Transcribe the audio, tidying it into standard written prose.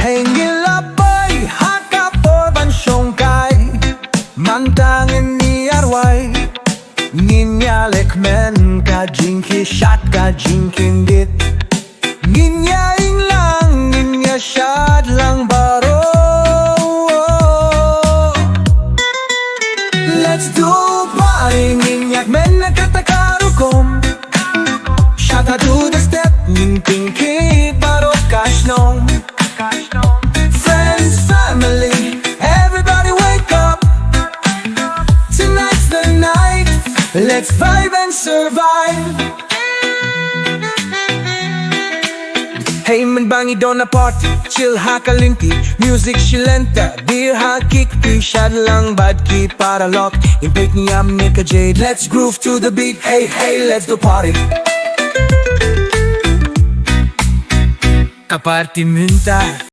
Hey ngila boy, haka porban syongkai, mantangin ni arway. Ngin Ia Lehkmen, kajingki shot, kajingkin dit. Ngin Ia lang, ngin Ia shot lang baro. Let's do party, Ngin Ia Lehkmen nakatakarukom. Shot do the step, ngin pinky baro kashnong. Friends, family, everybody wake up. Tonight's the night, let's vibe and survive. Hey man bangi dona party, chill hakalinti. Music shilenta, beer hakik, shad lang badki para lock. Impake ni amnika jade, let's groove to the beat. Hey hey, let's do party. Kaparty minta.